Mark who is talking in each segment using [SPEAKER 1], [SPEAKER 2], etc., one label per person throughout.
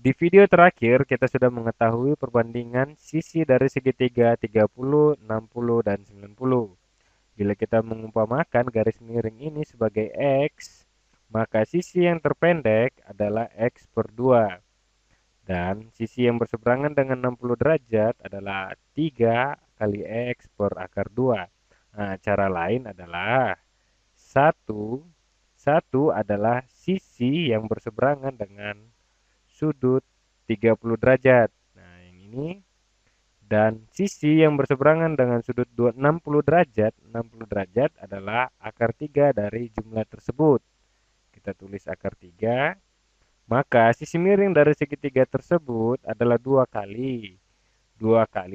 [SPEAKER 1] Di video terakhir kita sudah mengetahui perbandingan sisi dari segitiga 30, 60, dan 90. Bila kita mengumpamakan garis miring ini sebagai X, maka sisi yang terpendek adalah X per 2. Dan sisi yang berseberangan dengan 60 derajat adalah 3 kali X per akar 2. Nah, cara lain adalah satu, satu adalah sisi yang berseberangan dengan sudut 30 derajat. Nah, yang ini dan sisi yang berseberangan dengan sudut 60 derajat, 60 derajat adalah akar 3 dari jumlah tersebut. Kita tulis akar 3, maka sisi miring dari segitiga tersebut adalah dua kali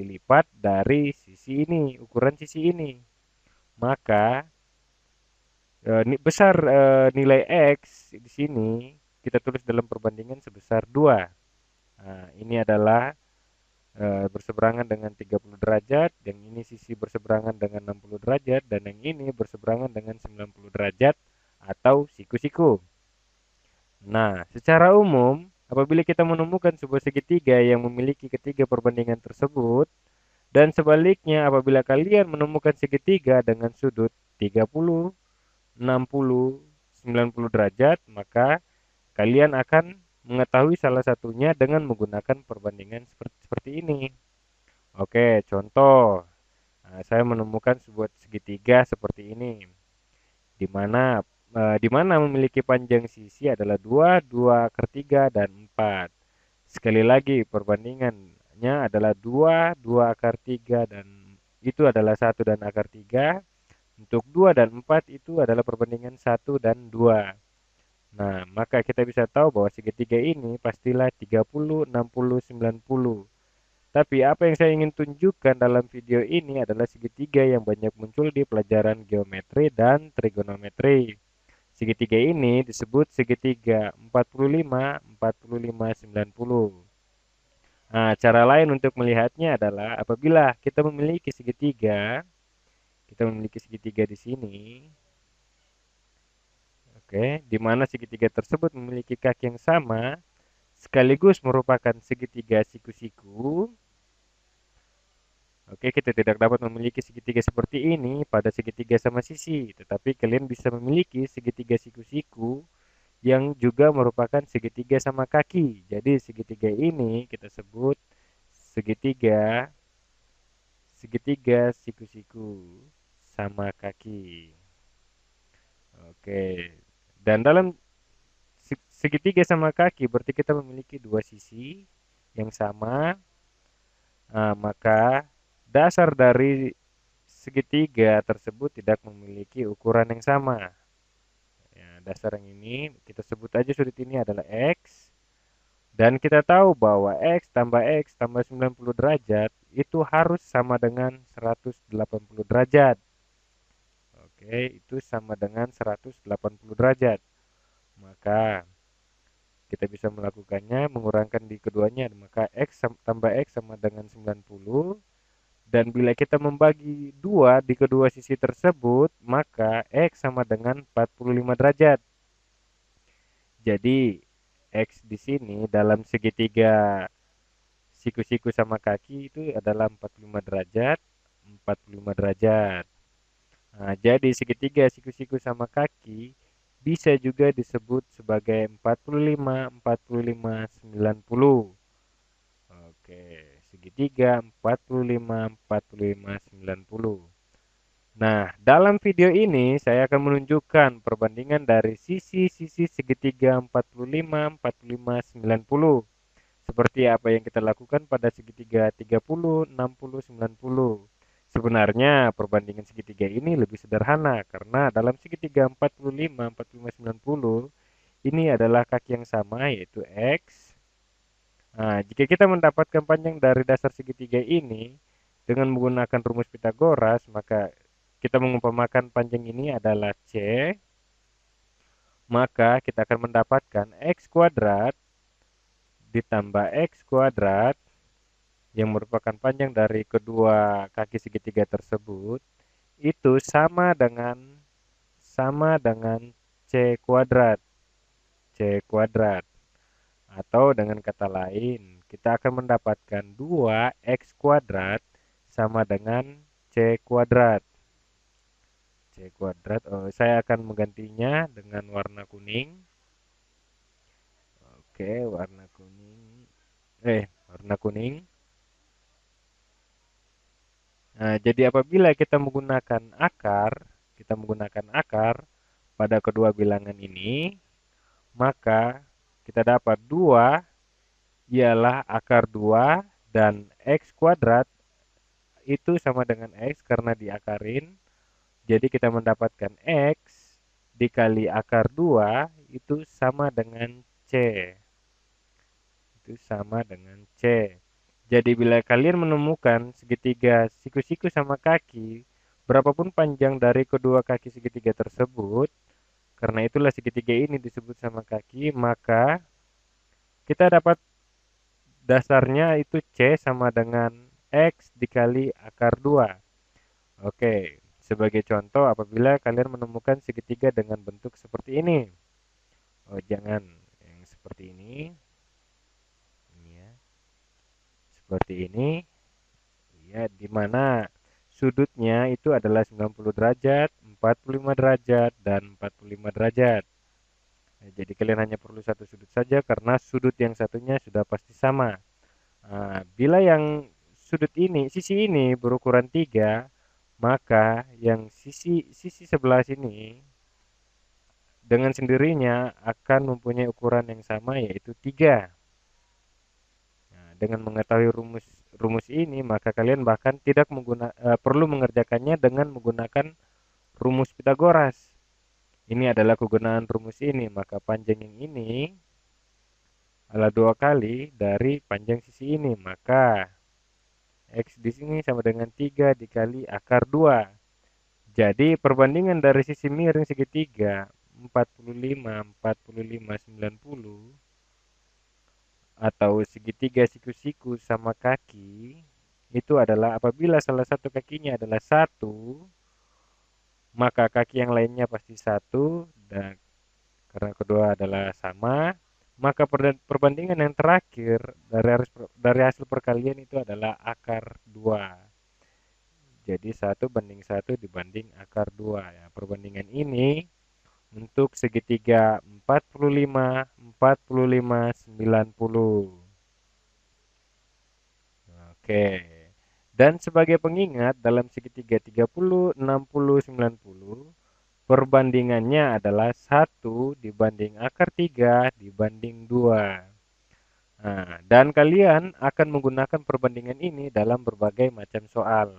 [SPEAKER 1] lipat dari sisi ini, ukuran sisi ini. Maka besar nilai X di sini kita tulis dalam perbandingan sebesar 2. Nah, ini adalah berseberangan dengan 30 derajat, yang ini sisi berseberangan dengan 60 derajat, dan yang ini berseberangan dengan 90 derajat atau siku-siku. Nah, secara umum, apabila kita menemukan sebuah segitiga yang memiliki ketiga perbandingan tersebut, dan sebaliknya apabila kalian menemukan segitiga dengan sudut 30, 60, 90 derajat, maka kalian akan mengetahui salah satunya dengan menggunakan perbandingan seperti ini. Oke, contoh. Nah, saya menemukan sebuah segitiga seperti ini, di mana memiliki panjang sisi adalah 2, 2 akar 3, dan 4. Sekali lagi, perbandingannya adalah 2, 2 akar 3, dan itu adalah 1 dan akar 3. Untuk 2 dan 4 itu adalah perbandingan 1 dan 2. Nah, maka kita bisa tahu bahwa segitiga ini pastilah 30, 60, 90. Tapi apa yang saya ingin tunjukkan dalam video ini adalah segitiga yang banyak muncul di pelajaran geometri dan trigonometri. Segitiga ini disebut segitiga 45, 45, 90. Nah, cara lain untuk melihatnya adalah apabila kita memiliki segitiga di sini, oke, di mana segitiga tersebut memiliki kaki yang sama, sekaligus merupakan segitiga siku-siku. Oke, kita tidak dapat memiliki segitiga seperti ini pada segitiga sama sisi, tetapi kalian bisa memiliki segitiga siku-siku yang juga merupakan segitiga sama kaki. Jadi segitiga ini kita sebut segitiga segitiga siku-siku sama kaki. Oke. Dan dalam segitiga sama kaki berarti kita memiliki dua sisi yang sama. Nah, maka dasar dari segitiga tersebut tidak memiliki ukuran yang sama. Ya, dasar yang ini kita sebut aja sudut ini adalah X. Dan kita tahu bahwa X tambah 90 derajat itu harus sama dengan 180 derajat. Oke, itu sama dengan 180 derajat. Maka kita bisa melakukannya, mengurangkan di keduanya. Maka tambah X sama dengan 90. Dan bila kita membagi 2 di kedua sisi tersebut, maka X sama dengan 45 derajat. Jadi, X di sini dalam segitiga siku-siku sama kaki itu adalah 45 derajat, 45 derajat. Nah, jadi segitiga siku-siku sama kaki bisa juga disebut sebagai 45, 45, 90. Oke, segitiga 45, 45, 90. Nah, dalam video ini saya akan menunjukkan perbandingan dari sisi-sisi segitiga 45, 45, 90. Seperti apa yang kita lakukan pada segitiga 30, 60, 90. Sebenarnya perbandingan segitiga ini lebih sederhana karena dalam segitiga 45, 45, 90 ini adalah kaki yang sama yaitu X. Nah, jika kita mendapatkan panjang dari dasar segitiga ini dengan menggunakan rumus Pitagoras, maka kita mengumpamakan panjang ini adalah C, maka kita akan mendapatkan X kuadrat ditambah X kuadrat yang merupakan panjang dari kedua kaki segitiga tersebut itu sama dengan C kuadrat. C kuadrat. Atau dengan kata lain, kita akan mendapatkan 2x kuadrat sama dengan c kuadrat. C kuadrat, saya akan menggantinya dengan warna kuning. Oke, warna kuning. Warna kuning. Nah, jadi apabila kita menggunakan akar pada kedua bilangan ini, maka kita dapat 2 ialah akar 2 dan x kuadrat itu sama dengan x karena diakarin. Jadi kita mendapatkan x dikali akar 2 itu sama dengan c. Itu sama dengan c. Jadi bila kalian menemukan segitiga siku-siku sama kaki, berapapun panjang dari kedua kaki segitiga tersebut, karena itulah segitiga ini disebut sama kaki, maka kita dapat dasarnya itu C sama dengan X dikali akar 2. Oke, sebagai contoh apabila kalian menemukan segitiga dengan bentuk seperti ini. Oh, jangan yang seperti ini. Ini ya. Seperti ini. Ya, di mana sudutnya itu adalah 90 derajat, 45 derajat, dan 45 derajat. Nah, jadi kalian hanya perlu satu sudut saja karena sudut yang satunya sudah pasti sama. Nah, bila yang sisi ini berukuran 3, maka yang sisi sisi sebelah sini dengan sendirinya akan mempunyai ukuran yang sama yaitu 3. Nah, dengan mengetahui rumus rumus ini, maka kalian bahkan tidak perlu mengerjakannya dengan menggunakan rumus Pitagoras. Ini adalah kegunaan rumus ini, maka panjang yang ini adalah 2 kali dari panjang sisi ini, maka X di sini sama dengan 3 dikali akar 2. Jadi perbandingan dari sisi miring segitiga 45, 45, 90 atau segitiga siku-siku sama kaki itu adalah apabila salah satu kakinya adalah 1, maka kaki yang lainnya pasti 1, dan karena kedua adalah sama, maka perbandingan yang terakhir dari hasil perkalian itu adalah akar 2. Jadi 1 banding 1 dibanding akar 2 ya. Perbandingan ini untuk segitiga 45, 45, 90. Oke. Dan sebagai pengingat dalam segitiga 30, 60, 90, perbandingannya adalah 1 dibanding akar 3 dibanding 2. Nah, dan kalian akan menggunakan perbandingan ini dalam berbagai macam soal.